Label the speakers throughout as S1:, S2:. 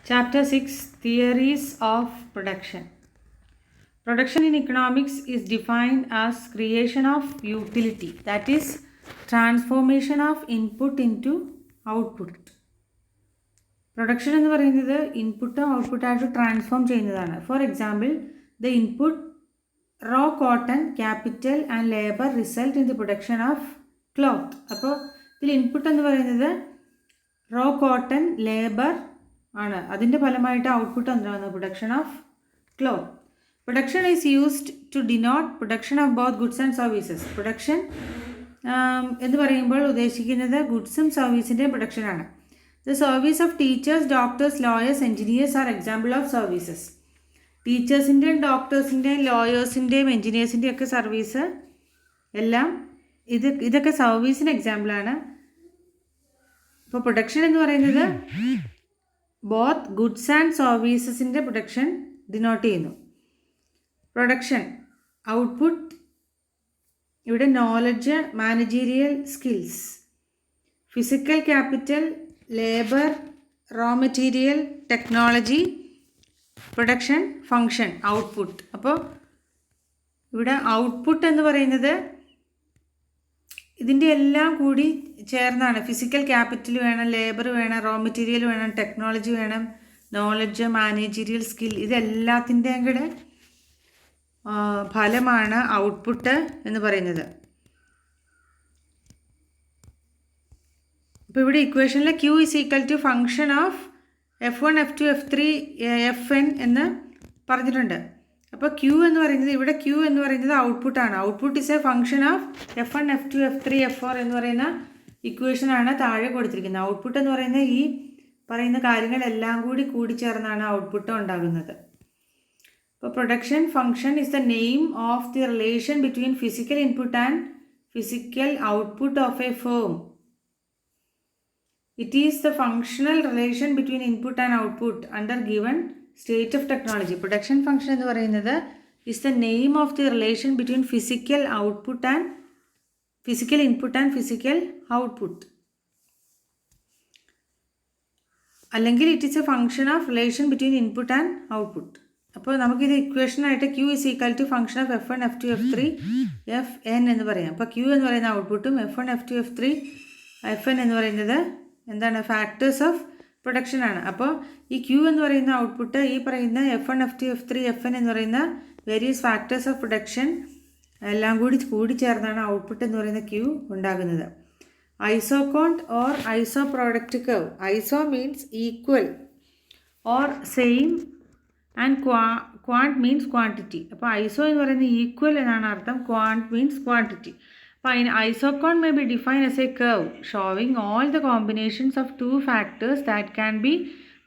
S1: Chapter 6 Theories of Production. Production in economics is defined as creation of utility, that is, transformation of input into output. Production എന്ന് പറയുന്നത് ഇൻപുട്ടും ഔട്ട്പുട്ടായിട്ട് transform ചെയ്യുന്നതാണ്. For example, the input raw cotton capital and labour result in the production of cloth. അപ്പോൾ ഇതിൽ input എന്ന് പറയുന്നത് raw cotton labour ആണ്. അതിൻ്റെ ഫലമായിട്ട് ഔട്ട്പുട്ട് എന്താണ്? Production of cloth. Production is used to denote production of both goods and services. Production എന്ന് പറയുമ്പോൾ ഉദ്ദേശിക്കുന്നത് ഗുഡ്സും സർവീസിൻ്റെയും പ്രൊഡക്ഷനാണ്. The service of teachers, doctors, lawyers, engineers are example of services. ടീച്ചേഴ്സിൻ്റെയും ഡോക്ടേഴ്സിൻ്റെയും ലോയേഴ്സിൻ്റെയും എൻജിനീയേഴ്സിൻ്റെയും ഒക്കെ സർവീസ് എല്ലാം ഇതൊക്കെ സർവീസിന് എക്സാമ്പിളാണ്. ഇപ്പോൾ പ്രൊഡക്ഷൻ എന്ന് പറയുന്നത് ബോത്ത് ഗുഡ്സ് ആൻഡ് സർവീസസിൻ്റെ പ്രൊഡക്ഷൻ ഡിനോട്ട് ചെയ്യുന്നു. പ്രൊഡക്ഷൻ ഔട്ട്പുട്ട് ഇവിടെ knowledge, managerial skills, physical capital, labour, raw material, technology, production, function, output. അപ്പോൾ ഇവിടെ ഔട്ട്പുട്ട് എന്ന് പറയുന്നത് ഇതിൻ്റെ എല്ലാം കൂടി ചേർന്നാണ്. ഫിസിക്കൽ ക്യാപിറ്റൽ വേണം, ലേബർ വേണം, റോ മെറ്റീരിയൽ വേണം, ടെക്നോളജി വേണം, നോളജ്, മാനേജീരിയൽ സ്കിൽ, ഇതെല്ലാത്തിൻ്റെയും കൂടെ ഫലമാണ് ഔട്ട്പുട്ട് എന്ന് പറയുന്നത്. ഇപ്പോൾ ഇവിടെ ഇക്വേഷനിൽ Q is equal to function of F1, F2, F3, Fn എന്ന് പറഞ്ഞിട്ടുണ്ട്. അപ്പോൾ Q എന്ന് പറയുന്നത് ഇവിടെ Q എന്ന് പറയുന്നത് ഔട്ട്പുട്ടാണ്. Output is a function of F1, F2, F3, F4 എന്ന് പറയുന്ന ഇക്വേഷനാണ് താഴെ കൊടുത്തിരിക്കുന്നത്. ഔട്ട്പുട്ട് എന്ന് പറയുന്ന ഈ പറയുന്ന കാര്യങ്ങളെല്ലാം കൂടി ചേർന്നാണ് ഔട്ട്പുട്ട് ഉണ്ടാകുന്നത്. അപ്പോൾ production function is the name of the relation between physical input and physical output of A firm. It is the functional relation between input and output under given state of technology. Production function എന്ന് പറയുന്നത് is the name of the relation between physical input and physical output. അല്ലെങ്കിൽ it is a function of relation between input and output. അപ്പോൾ നമുക്കിത് ഇക്വേഷനായിട്ട് Q is equal to function of F1, F2, F3, Fn എന്ന് പറയാം. അപ്പോൾ Q എന്ന് പറയുന്ന ഔട്ട്പുട്ടും F1, F2, F3, Fn എന്ന് പറയുന്നത് എന്താണ്? ഫാക്ടേഴ്സ് ഓഫ് പ്രൊഡക്ഷൻ ആണ്. അപ്പോൾ ഈ Q എന്ന് പറയുന്ന ഔട്ട്പുട്ട് ഈ പറയുന്ന F1, F2, F3, Fn എന്ന് പറയുന്ന വേരിയസ് ഫാക്ടേഴ്സ് ഓഫ് പ്രൊഡക്ഷൻ എല്ലാം കൂടി ചേർന്നാണ് ഔട്ട്പുട്ട് എന്ന് പറയുന്ന Q ഉണ്ടാകുന്നത്. ഐസോകോണ്ട് or iso product curve. Iso means equal or same and Quant means quantity. അപ്പോൾ ഐസോ എന്ന് പറയുന്നത് ഈക്വൽ എന്നാണ് അർത്ഥം, Quant means quantity. An isocone may be defined as a curve showing all the combinations of two factors that can be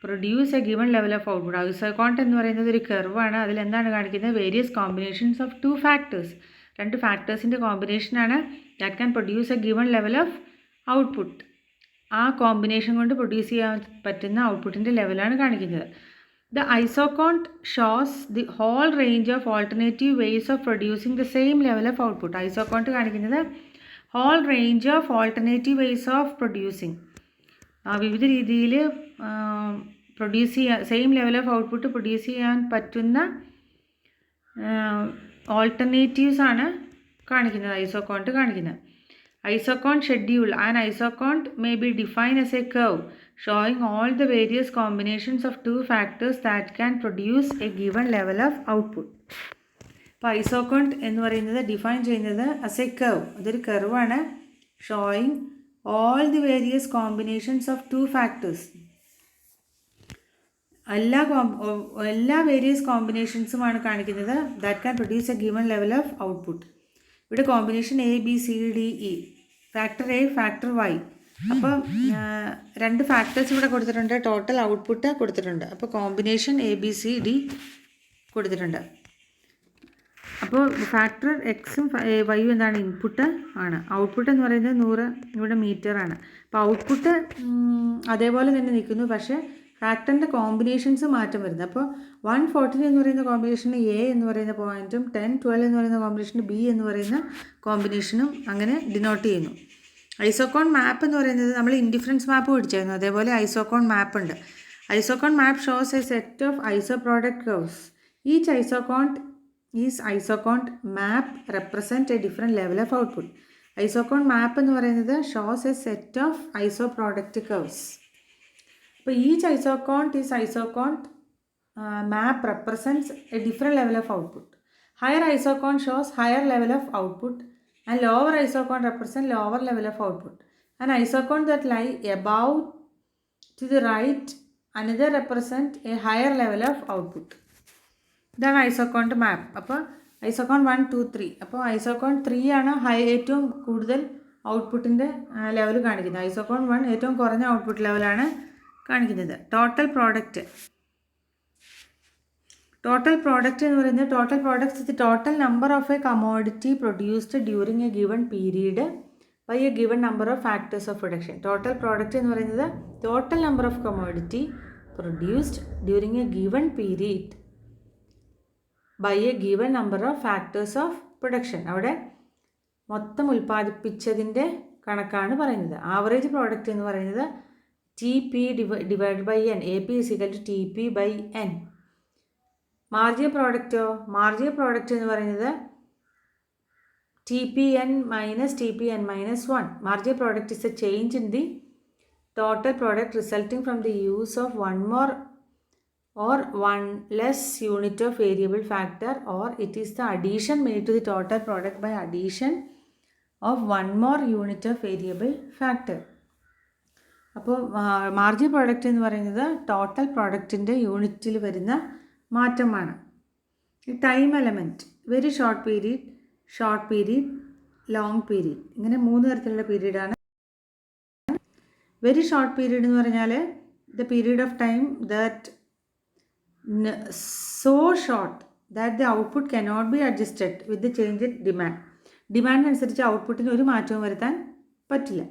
S1: produce a given level of output. Isocone എന്ന് പറയുന്നത് ഒരു കർവാണ്. അതിൽ എന്താണ് കാണിക്കുന്നത്? Various combinations of two factors, രണ്ട് ഫാക്ടേഴ്സിൻ്റെ കോമ്പിനേഷനാണ് that can produce a given level of output. ആ combination കൊണ്ട് പ്രൊഡ്യൂസ് ചെയ്യാൻ പറ്റുന്ന ഔട്ട്പുട്ടിൻ്റെ ലെവലാണ് കാണിക്കുന്നത്. The isocont shows the whole range of alternative ways of producing the same level of output. Isocont കാണിക്കുന്നത് whole range of alternative ways of producing. വിവിധ രീതിയിൽ produce ചെയ്യാൻ same level of output produce ചെയ്യാൻ പറ്റുന്ന ഓൾട്ടർനേറ്റീവ്സ് ആണ് കാണിക്കുന്നത്, ഐസോകോണ്ട് കാണിക്കുന്നത്. Isocont schedule. An isocont may be defined as a curve showing all the various combinations of two factors that can produce a given level of output. അപ്പോൾ ഐസോകോണ്ട് എന്ന് പറയുന്നത് define ചെയ്യുന്നത് as a curve. അതൊരു കർവാണ്. Showing all the various combinations of two factors. എല്ലാ various കോമ്പിനേഷൻസുമാണ് കാണിക്കുന്നത് that can produce a given level of output. ഇവിടെ combination ABCDE, factor A, factor Y. അപ്പോൾ രണ്ട് ഫാക്ടേഴ്സ് ഇവിടെ കൊടുത്തിട്ടുണ്ട്, ടോട്ടൽ ഔട്ട്പുട്ട് കൊടുത്തിട്ടുണ്ട്. അപ്പോൾ കോമ്പിനേഷൻ ABCD കൊടുത്തിട്ടുണ്ട്. അപ്പോൾ ഫാക്ടർ Xും Yയും എന്താണ്? ഇൻപുട്ട് ആണ്. ഔട്ട്പുട്ട് എന്ന് പറയുന്നത് 100 ഇവിടെ മീറ്ററാണ്. അപ്പോൾ ഔട്ട്പുട്ട് അതേപോലെ തന്നെ നിൽക്കുന്നു, പക്ഷേ ഫാക്ടറിൻ്റെ കോമ്പിനേഷൻസ് മാറ്റം വരുന്നത്. അപ്പോൾ 114 എന്ന് പറയുന്ന കോമ്പിനേഷന് A എന്ന് പറയുന്ന പോയിൻറ്റും 1012 എന്ന് പറയുന്ന കോമ്പിനേഷന് B എന്ന് പറയുന്ന കോമ്പിനേഷനും അങ്ങനെ ഡിനോട്ട് ചെയ്യുന്നു. ഐസോകോൺ മാപ്പ് എന്ന് പറയുന്നത് നമ്മൾ ഇൻഡിഫറൻസ് മാപ്പ് പഠിച്ചായിരുന്നു, അതേപോലെ ഐസോകോൺ മാപ്പ് ഉണ്ട്. Isocont map shows a set of isoproduct curves. Each isocont map represent a different level of output. Isocont map എന്ന് പറയുന്നത് shows a set of isoproduct curves. അപ്പോൾ each isocont map represents a different level of output. Higher isocont shows higher level of output and lower isocont represent lower level of output. An isocont that lie above to the right another represent a higher level of output. ഇതാണ് ഐസോക്കോണ്ട് മാപ്പ്. അപ്പോൾ ഐസോക്കോൺ 1 2 3. അപ്പോൾ ഐസോക്കോൺ 3 ആണ് ഏറ്റവും കൂടുതൽ ഔട്ട്പുട്ടിൻ്റെ level കാണിക്കുന്നത്. ഐസോക്കോൺ 1 ഏറ്റവും കുറഞ്ഞ output ലെവലാണ് കാണിക്കുന്നത്. ടോട്ടൽ പ്രോഡക്റ്റ് എന്ന് പറയുന്നത് total products is the total number of a commodity produced during a given period by a given number of factors of production. Total product എന്ന് പറയുന്നത് total number of commodity produced during a given period by a given number of factors of production. അവിടെ മൊത്തം ഉൽപ്പാദിപ്പിച്ചതിൻ്റെ കണക്കാണ് പറയുന്നത്. Average product എന്ന് പറയുന്നത് TP divide by N. AP is equal to TP by N. Marginal product എന്ന് പറയുന്നത് TPN minus TPN minus 1. Marginal product is a change in the total product resulting from the use of one more or one less unit of variable factor, or it is the addition made to the total product by addition of one more unit of variable factor. അപ്പോൾ marginal product എന്ന് പറയുന്നത് total പ്രോഡക്റ്റിൻ്റെ യൂണിറ്റിൽ വരുന്ന മാറ്റമാണ്. Time element very short period long period, ഇങ്ങനെ 3 തരത്തിലുള്ള പീരീഡാണ്. Very short period എന്ന് പറഞ്ഞാൽ the period of time that so short that the output cannot be adjusted with the change in demand അനുസരിച്ച് ഔട്ട്പുട്ടിന് ഒരു മാറ്റവും വരുത്താൻ പറ്റില്ല.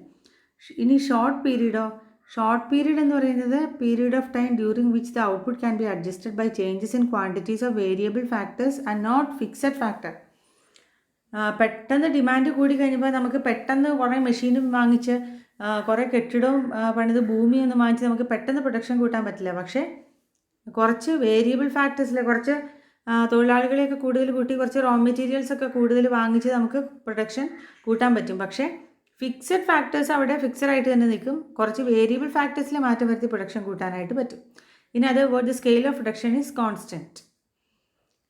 S1: ഇനി ഷോർട്ട് പീരീഡ് എന്ന് പറയുന്നത് period of time during which the output can be adjusted by changes in quantities of variable factors and not fixed factor. പെട്ടെന്ന് demand കൂടി കഴിഞ്ഞപ്പോൾ നമുക്ക് പെട്ടെന്ന് കുറേ മെഷീനും വാങ്ങിച്ച് കുറേ കെട്ടിടവും പണിത് ഭൂമിയൊന്നും വാങ്ങിച്ച് നമുക്ക് പെട്ടെന്ന് പ്രൊഡക്ഷൻ കൂട്ടാൻ പറ്റില്ല. പക്ഷേ കുറച്ച് വേരിയബിൾ ഫാക്ടേഴ്സിൽ കുറച്ച് തൊഴിലാളികളെയൊക്കെ കൂടുതൽ കൂട്ടി കുറച്ച് റോ മെറ്റീരിയൽസൊക്കെ കൂടുതൽ വാങ്ങിച്ച് നമുക്ക് പ്രൊഡക്ഷൻ കൂട്ടാൻ പറ്റും. പക്ഷേ ഫിക്സഡ് ഫാക്ടേഴ്സ് അവിടെ ഫിക്സഡ് ആയിട്ട് തന്നെ നിൽക്കും. കുറച്ച് വേരിയബിൾ ഫാക്ടേഴ്സിൽ മാറ്റം വരുത്തി പ്രൊഡക്ഷൻ കൂട്ടാനായിട്ട് പറ്റും. ഇനി അതേപോലെ the scale of production is constant.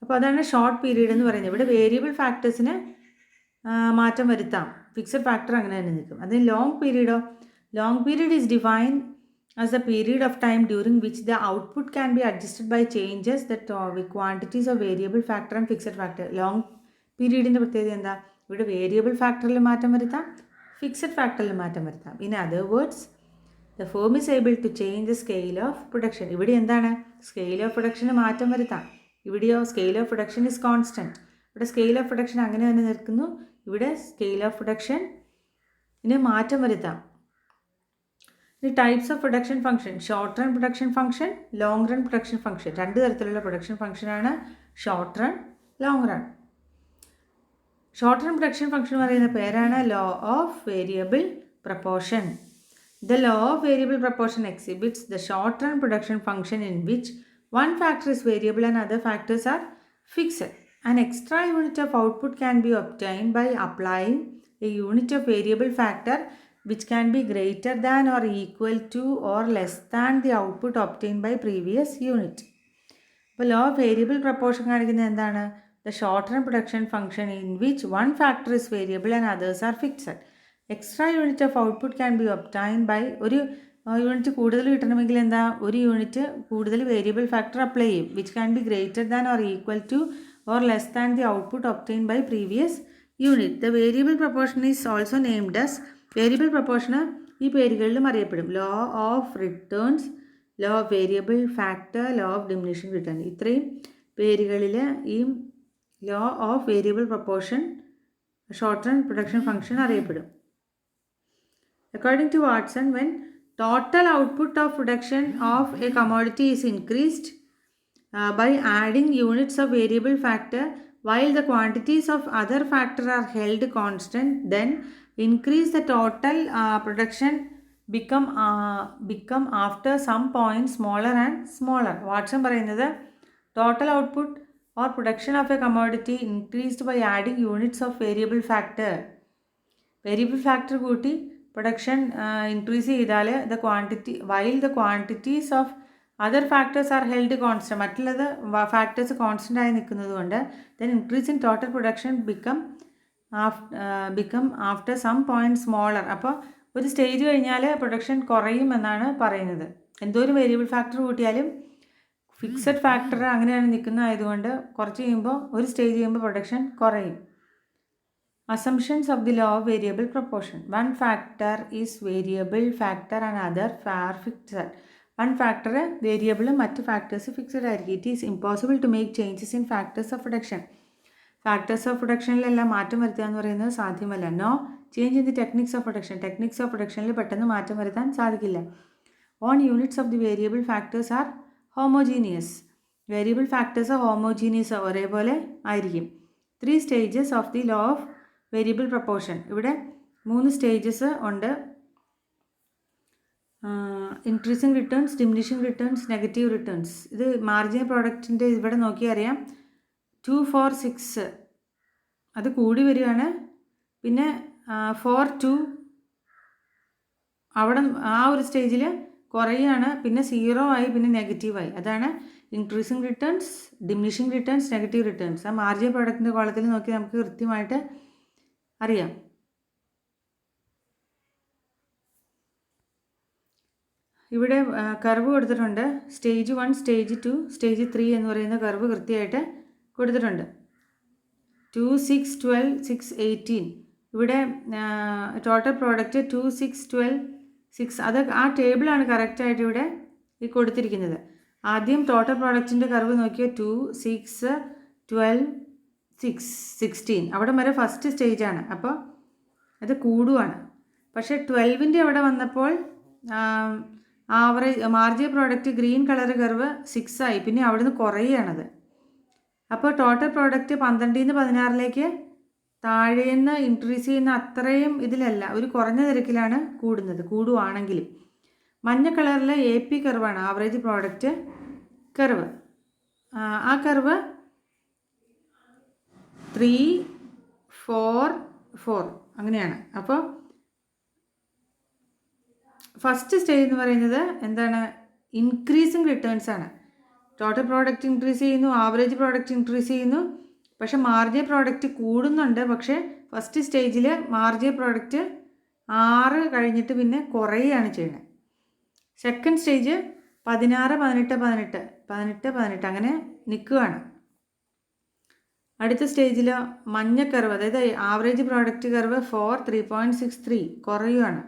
S1: അപ്പോൾ അതാണ് ഷോർട്ട് പീരീഡ് എന്ന് പറയുന്നത്. ഇവിടെ വേരിയബിൾ ഫാക്ടേഴ്സിന് മാറ്റം വരുത്താം, ഫിക്സഡ് ഫാക്ടർ അങ്ങനെ തന്നെ നിൽക്കും. അതിന് long period is defined as the period of time during which the output can be adjusted by changes that quantities of variable factor and fixed factor. Long period ൻ്റെ പ്രത്യേകത എന്താ? ഇവിടെ വേരിയബിൾ ഫാക്ടറിൽ മാറ്റം വരുത്താം, ഫിക്സഡ് ഫാക്ടറിൽ മാറ്റം വരുത്താം. In other words the firm is able to change the scale of production. ഇവിടെ എന്താണ്? സ്കെയിൽ ഓഫ് പ്രൊഡക്ഷന് മാറ്റം വരുത്താം. ഇവിടെയോ scale of production is constant. ഇവിടെ സ്കെയിൽ ഓഫ് പ്രൊഡക്ഷൻ അങ്ങനെ തന്നെ നിൽക്കുന്നു. ഇവിടെ സ്കെയിൽ ഓഫ് പ്രൊഡക്ഷന് മാറ്റം വരുത്താം. The types of production function: short run production function, long run production function. 2 തരത്തിലുള്ള production function ആണ് short run, long run. Short run production function പറയുന്ന പേരാണ് law of variable proportion. The law of variable proportion exhibits the short run production function in which one factor is variable and other factors are fixed. An extra unit of output can be obtained by applying a unit of variable factor which can be greater than or equal to or less than the output obtained by previous unit. അപ്പോൾ law of variable proportion കാണിക്കുന്നത് എന്താണ്? The short run production function in which one factor is variable and others are fixed. Extra unit of output can be obtained by ഒരു unit കൂടുതൽ കിട്ടണമെങ്കിൽ എന്താ? ഒരു unit കൂടുതൽ variable factor apply ചെയ്യും. Which can be greater than or equal to or less than the output obtained by previous unit. The variable proportion is also named as variable പ്രൊപ്പോർഷന് ഈ പേരുകളിലും അറിയപ്പെടും. Law of returns, law of variable factor, law of diminishing return. ഇത്രയും പേരുകളിൽ ഈ law of variable proportion short run production function അറിയപ്പെടും. According to Watson, when total output of production of a commodity is increased by adding units of variable factor while the quantities of other factor are held constant, then increase the total production become after some point smaller and smaller. Watson പറയുന്നത് total output or production of a commodity increased by adding units of variable factor. Variable factor കൂട്ടി production increase ചെയ്താൽ while the quantities of other factors are held constant, മറ്റുള്ളത് factors constant ആയി നിൽക്കുന്നത് കൊണ്ട് then increase in total production become after some point smaller. അപ്പോൾ ഒരു stage കഴിഞ്ഞാൽ production കുറയും എന്നാണ് പറയുന്നത്. എന്തോരം വേരിയബിൾ ഫാക്ടർ കൂട്ടിയാലും ഫിക്സഡ് ഫാക്ടർ അങ്ങനെയാണ് നിൽക്കുന്നതായതുകൊണ്ട് കുറച്ച് കഴിയുമ്പോൾ ഒരു സ്റ്റേജ് കഴിയുമ്പോൾ പ്രൊഡക്ഷൻ കുറയും. Assumptions of the law of variable proportion. One factor is variable factor and other are fixed. One factor variable മറ്റ് ഫാക്ടേഴ്സ് ഫിക്സഡ് ആയിരിക്കും. It is impossible to make changes in factors of production. Factors of പ്രൊഡക്ഷനിലെല്ലാം മാറ്റം വരുത്തുക എന്ന് പറയുന്നത് സാധ്യമല്ല. No change in the techniques of production. Techniques of പ്രൊഡക്ഷനിൽ പെട്ടെന്ന് മാറ്റം വരുത്താൻ സാധിക്കില്ല. On units of the variable factors are homogeneous. Variable factors homogeneous ഒരേപോലെ ആയിരിക്കും. 3 stages of the law of variable proportion. ഇവിടെ 3 സ്റ്റേജസ് ഉണ്ട്. Increasing returns, diminishing returns, negative returns. ഇത് മാർജിനൽ പ്രോഡക്റ്റിൻ്റെ ഇവിടെ നോക്കി അറിയാം. 2, 4, 6 അത് കൂടി വരികയാണ്. പിന്നെ 4, 2 അവിടെ ആ ഒരു സ്റ്റേജിൽ കുറയുകയാണ്. പിന്നെ 0 ആയി, പിന്നെ നെഗറ്റീവായി. അതാണ് increasing returns, diminishing returns, negative returns. ആ മാർജിനൽ പ്രോഡക്റ്റിൻ്റെ കോളത്തിൽ നോക്കി നമുക്ക് കൃത്യമായിട്ട് അറിയാം. ഇവിടെ കർവ് കൊടുത്തിട്ടുണ്ട്. സ്റ്റേജ് 1, സ്റ്റേജ് 2, സ്റ്റേജ് 3 എന്ന് പറയുന്ന കർവ് കൃത്യമായിട്ട് കൊടുത്തിട്ടുണ്ട്. 2, 6, 12, 6, 18. ഇവിടെ ടോട്ടൽ പ്രോഡക്റ്റ് 2, 6, 12, 6 അത് ആ ടേബിളാണ് കറക്റ്റായിട്ട് ഇവിടെ ഈ കൊടുത്തിരിക്കുന്നത്. ആദ്യം ടോട്ടൽ പ്രോഡക്റ്റിൻ്റെ കർവ് നോക്കിയാൽ 2, 6, 12, 6, 16 അവിടെ വരെ ഫസ്റ്റ് സ്റ്റേജാണ്. അപ്പോൾ അത് കൂടുവാണ്. പക്ഷേ 12ൻ്റെ അവിടെ വന്നപ്പോൾ marginal product green colour curve 6 ആയി. പിന്നെ അവിടെ നിന്ന് കുറയുകയാണത്. അപ്പോൾ ടോട്ടൽ പ്രോഡക്റ്റ് 12ൽ നിന്ന് 16ലേക്ക് താഴേന്ന് ഇൻക്രീസ് ചെയ്യുന്ന അത്രയും ഇതിലല്ല, ഒരു കുറഞ്ഞ നിരക്കിലാണ് കൂടുവാണെങ്കിലും. മഞ്ഞ കളറിൽ AP കർവാണ്, ആവറേജ് പ്രോഡക്റ്റ് കർവ്. ആ കർവ് 3, 4, 4 അങ്ങനെയാണ്. അപ്പോൾ ഫസ്റ്റ് സ്റ്റേജ് എന്ന് പറയുന്നത് എന്താണ്? ഇൻക്രീസിങ് റിട്ടേൺസ് ആണ്. ടോട്ടൽ പ്രോഡക്റ്റ് ഇൻക്രീസ് ചെയ്യുന്നു, ആവറേജ് പ്രോഡക്റ്റ് ഇൻക്രീസ് ചെയ്യുന്നു. പക്ഷേ മാർജിനൽ പ്രോഡക്റ്റ് കൂടുന്നുണ്ട്. പക്ഷേ ഫസ്റ്റ് സ്റ്റേജിൽ മാർജിനൽ പ്രോഡക്റ്റ് 6 കഴിഞ്ഞിട്ട് പിന്നെ കുറയുകയാണ് ചെയ്യുന്നത്. സെക്കൻഡ് സ്റ്റേജ് 16, 18, 18, 18, 18 അങ്ങനെ നിൽക്കുകയാണ്. അടുത്ത സ്റ്റേജിൽ മഞ്ഞ കർവ്, അതായത് ആവറേജ് പ്രോഡക്റ്റ് കർവ് 4, 3.63 കുറയുകയാണ്.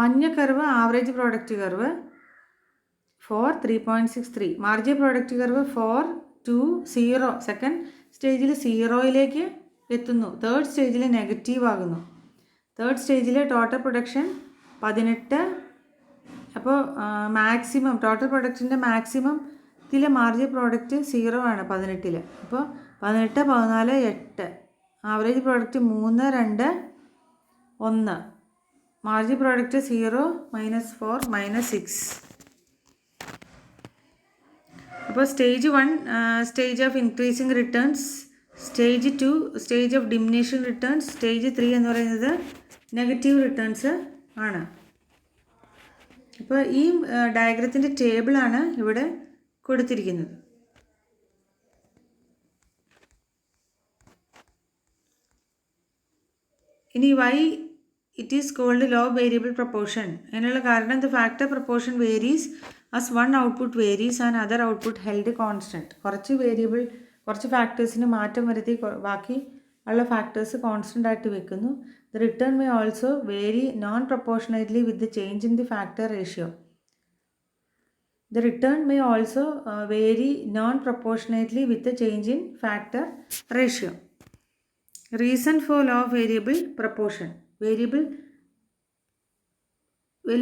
S1: മഞ്ഞ curve average product curve 4, 3.63. Marginal product curve 4, 2, 0. Second സ്റ്റേജിൽ 0യിലേക്ക് എത്തുന്നു. തേർഡ് സ്റ്റേജിൽ നെഗറ്റീവ് ആകുന്നു. തേർഡ് സ്റ്റേജിൽ ടോട്ടൽ പ്രൊഡക്ഷൻ 18. അപ്പോൾ മാക്സിമം ടോട്ടൽ പ്രൊഡക്റ്റിൻ്റെ മാക്സിമത്തിലെ മാർജിനൽ പ്രോഡക്റ്റ് 0 ആണ് 18ൽ. അപ്പോൾ 18, 14, 8. Average product 3, 2, 1. Marginal product 0, -4, -6. അപ്പോൾ stage 1 stage of increasing returns, stage 2 stage of diminishing returns, stage 3 എന്ന് പറയുന്നത് നെഗറ്റീവ് റിട്ടേൺസ് ആണ്. അപ്പോൾ ഈ ഡയഗ്രത്തിൻ്റെ ടേബിളാണ് ഇവിടെ കൊടുത്തിരിക്കുന്നത്. ഇനി why it is called law of variable proportion. അതിനുള്ള കാരണം the factor proportion varies as one output varies and other output held constant. കുറച്ച് ഫാക്ടേഴ്സിന് മാറ്റം വരുത്തി ബാക്കി ഉള്ള ഫാക്ടേഴ്സ് കോൺസ്റ്റൻ്റ് ആയിട്ട് വെക്കുന്നു. The return may also vary non proportionately with the change in the factor ratio. The return may also vary non-proportionately with the change in factor ratio. Reason for law of variable proportion.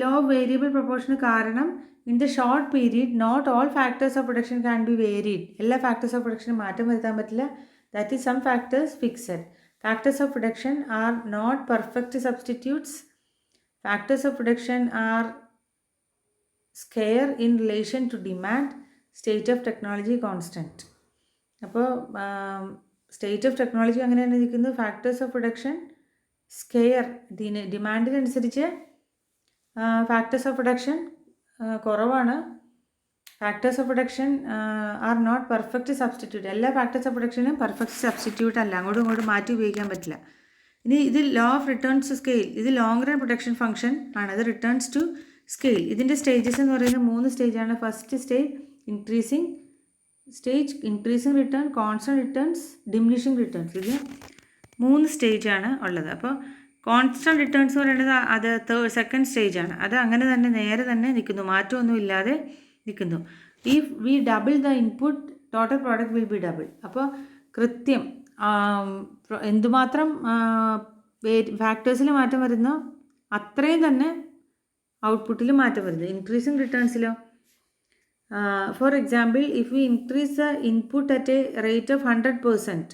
S1: Law of variable proportion കാരണം in the short period not all factors of production can be varied. എല്ലാ factors of production മാറ്റം വരുത്താൻ പറ്റില്ല. That is some factors fixed. Factors of production are not perfect substitutes. Factors of production are scarce in relation to demand, state of technology constant. അപ്പോൾ state of technology അങ്ങനെ തന്നെ ഇരിക്കുന്നു. Factors of production scarce, ഡിമാൻഡിനനുസരിച്ച് factors of production കുറവാണ്. Factors of production are not perfect substitute. എല്ലാ factors of പ്രൊഡക്ഷനും perfect substitute അല്ല, അങ്ങോട്ടും ഇങ്ങോട്ടും മാറ്റി ഉപയോഗിക്കാൻ പറ്റില്ല. ഇനി ഇത് law of returns to scale, ഇത് ലോങ് റൺ പ്രൊഡക്ഷൻ ഫംഗ്ഷൻ ആണ്. അത് റിട്ടേൺസ് ടു സ്കെയിൽ. ഇതിൻ്റെ സ്റ്റേജസ് എന്ന് പറയുന്നത് 3 സ്റ്റേജാണ്. First stage increasing stage, increasing return, constant returns, diminishing returns. ഇത് 3 സ്റ്റേജാണ് ഉള്ളത്. അപ്പോൾ കോൺസ്റ്റൻറ്റ് റിട്ടേൺസ് എന്ന് പറയുന്നത് അത് സെക്കൻഡ് സ്റ്റേജാണ്. അത് അങ്ങനെ തന്നെ നേരെ തന്നെ നിൽക്കുന്നു, മാറ്റമൊന്നും ഇല്ലാതെ നിൽക്കുന്നു. If we double the input total product will be double. അപ്പോൾ കൃത്യം എന്തുമാത്രം ഫാക്ടേഴ്സിൽ മാറ്റം വരുന്നോ അത്രയും തന്നെ ഔട്ട്പുട്ടിൽ മാറ്റം വരുന്നത്. ഇൻക്രീസിങ് റിട്ടേൺസിലോ for example, if we increase the input at a rate of 100%,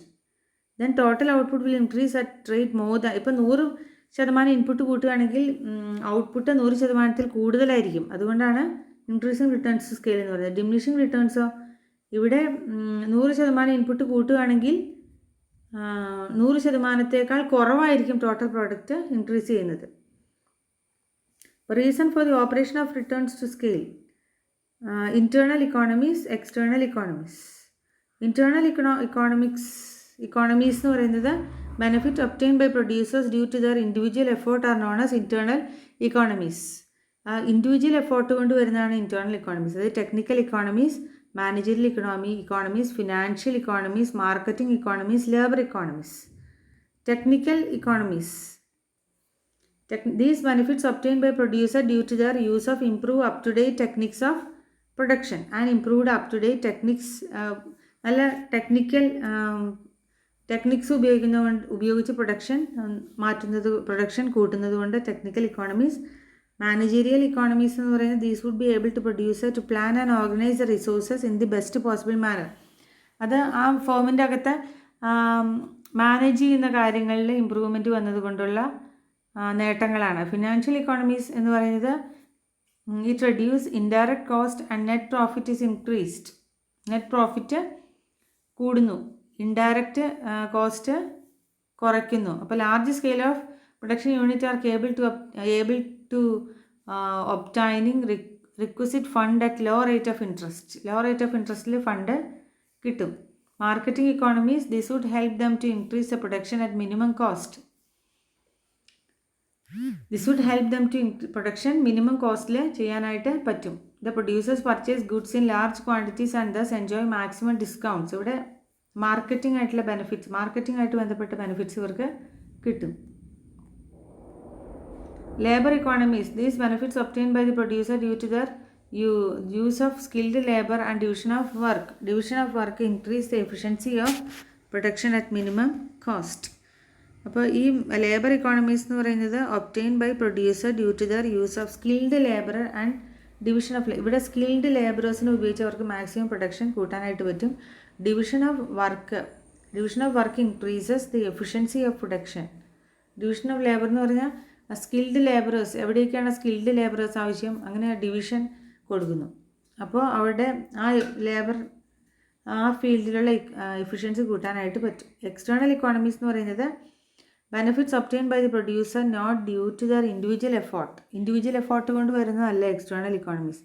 S1: then total output will increase at rate more than, ഇപ്പോൾ 100% ഇൻപുട്ട് കൂട്ടുകയാണെങ്കിൽ ഔട്ട്പുട്ട് 100% കൂടുതലായിരിക്കും. അതുകൊണ്ടാണ് ഇൻക്രീസിങ് റിട്ടേൺസ് സ്കെയിൽ എന്ന് പറയുന്നത്. ഡിമിനിഷിങ് റിട്ടേൺസോ, ഇവിടെ 100% ഇൻപുട്ട് കൂട്ടുകയാണെങ്കിൽ 100%-ത്തേക്കാൾ കുറവായിരിക്കും ടോട്ടൽ പ്രോഡക്റ്റ് ഇൻക്രീസ് ചെയ്യുന്നത്. Reason for the operation of returns to scale: internal economies, external economies. Internal economies എന്ന് പറയുന്നത് benefit obtained by producers due to their individual effort are known as internal economies. Individual effort കൊണ്ട് വരുന്നതാണ് internal economies. അതായത് technical economies, managerial economies, financial economies, marketing economies, labour economies. Technical economies, these benefits obtained by producer due to their use of improved up-to-date techniques of production and improved up to date techniques, നല്ല techniques ഉപയോഗിച്ച് production കൂട്ടുന്നത് കൊണ്ട് technical economies. Managerial economies എന്ന് പറയുന്നത് these would be able to producer to plan and organise the resources in the best possible manner. അത് ആ ഫേമിൻ്റെ അകത്ത് manage ചെയ്യുന്ന കാര്യങ്ങളിൽ ഇമ്പ്രൂവ്മെൻറ്റ് വന്നതുകൊണ്ടുള്ള നേട്ടങ്ങളാണ്. ഫിനാൻഷ്യൽ ഇക്കോണമീസ് എന്ന് പറയുന്നത് it reduce indirect cost and net profit is increased. Net profit കൂടുന്നു, indirect cost കുറയ്ക്കുന്നു. അപ്പോൾ large scale of production unit are able to obtaining requisite fund at low rate of interest. Low rate of ഇൻട്രസ്റ്റിൽ fund കിട്ടും. Marketing economies, this would help them to increase the production at minimum cost. This would help them to production minimum കോസ്റ്റിൽ ചെയ്യാനായിട്ട് പറ്റും. The producers purchase goods in large quantities and thus enjoy maximum discounts. ഇവിടെ marketing ആയിട്ടുള്ള benefits, marketing ആയിട്ട് ബന്ധപ്പെട്ട benefits ഇവർക്ക് കിട്ടും. Labour economies, these benefits obtain by the producer due to their use of skilled labour and division of work. Division of work increase the efficiency of production at minimum cost. അപ്പോൾ ഈ labour economies എന്ന് പറയുന്നത് obtain by producer due to their use of skilled labour and division of ഇവിടെ skilled ലേബറേഴ്സിനെ ഉപയോഗിച്ച് അവർക്ക് maximum production കൂട്ടാനായിട്ട് പറ്റും. Division of work increases the efficiency of production. Division of labour എന്ന് പറഞ്ഞാൽ സ്കിൽഡ് ലേബറേഴ്സ്, എവിടെയൊക്കെയാണ് സ്കിൽഡ് ലേബറേഴ്സ് ആവശ്യം, അങ്ങനെ ഡിവിഷൻ കൊടുക്കുന്നു. അപ്പോൾ അവരുടെ ആ ലേബർ ആ ഫീൽഡിലുള്ള എഫിഷ്യൻസി കൂട്ടാനായിട്ട് പറ്റും. എക്സ്റ്റേണൽ ഇക്കോണമീസ് എന്ന് പറയുന്നത് benefits obtain by the producer not due to their individual effort. Individual effort കൊണ്ട് വരുന്നതല്ല എക്സ്റ്റേണൽ ഇക്കോണമീസ്.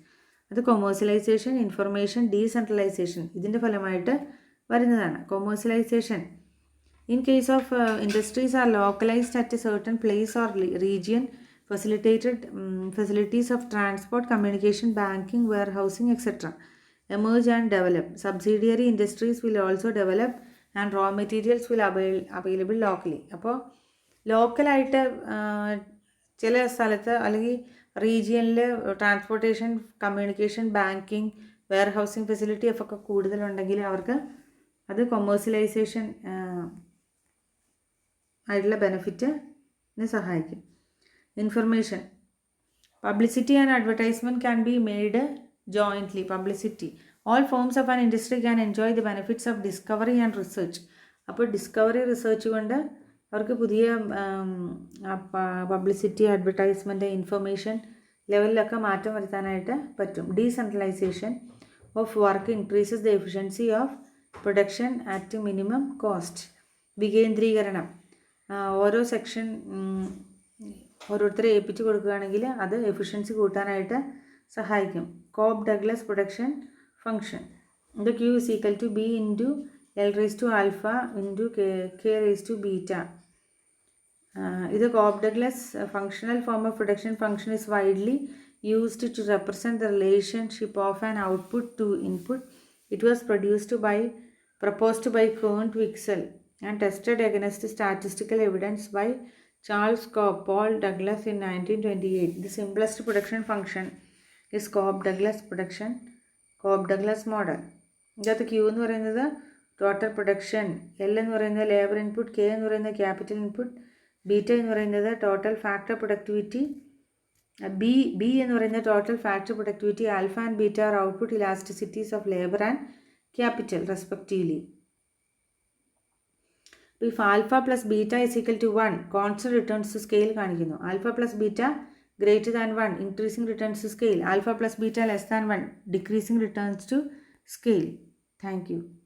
S1: അത് കൊമേഴ്സ്യലൈസേഷൻ, ഇൻഫർമേഷൻ, ഡീസെൻട്രലൈസേഷൻ ഇതിൻ്റെ ഫലമായിട്ട് വരുന്നതാണ്. Commercialisation in case of industries are localised at a certain place or region, facilities of transport, communication, banking, warehousing, etc. emerge and develop. Subsidiary industries will also develop and raw materials will available locally. അപ്പോൾ ലോക്കലായിട്ട് ചില സ്ഥലത്ത് അല്ലെങ്കിൽ റീജിയനിൽ transportation, communication, banking, warehousing facility ഒക്കെ കൂടുതലുണ്ടെങ്കിൽ അവർക്ക് അത് commercialisation ആയിട്ടുള്ള ബെനിഫിറ്റിന് സഹായിക്കും. Information, publicity and advertisement can be made jointly. Publicity, all forms of an industry can enjoy the benefits of discovery and research. അപ്പോൾ ഡിസ്കവറി റിസർച്ച് കൊണ്ട് അവർക്ക് പുതിയ പബ്ലിസിറ്റി, അഡ്വർടൈസ്മെൻറ്റ്, ഇൻഫർമേഷൻ ലെവലിലൊക്കെ മാറ്റം വരുത്താനായിട്ട് പറ്റും. Decentralisation of work increases the efficiency of production at minimum cost. വികേന്ദ്രീകരണം, ഓരോ section ഓരോരുത്തരെ ഏൽപ്പിച്ച് കൊടുക്കുകയാണെങ്കിൽ അത് എഫിഷ്യൻസി കൂട്ടാനായിട്ട് സഹായിക്കും. Cobb Douglas production function. The Q is equal to B into L raised to alpha into K raised to beta. The Cobb-Douglas functional form of production function is widely used to represent the relationship of an output to input. It was proposed by Kuhn-Wicksell and tested against statistical evidence by Charles Cobb Paul Douglas in 1928. The simplest production function is Cobb-Douglas model. ഇതിനകത്ത് Q എന്ന് പറയുന്നത് total production, L എന്ന് പറയുന്നത് labour input, K എന്ന് പറയുന്നത് capital input, beta എന്ന് പറയുന്നത് total factor productivity, B എന്ന് പറയുന്നത് total factor productivity, alpha and beta are output elasticities of labour and capital respectively. If alpha plus beta is equal to 1, constant returns to scale കാണിക്കുന്നു. Alpha plus beta greater than 1, increasing returns to scale. Alpha plus beta less than 1, decreasing returns to scale. Thank you.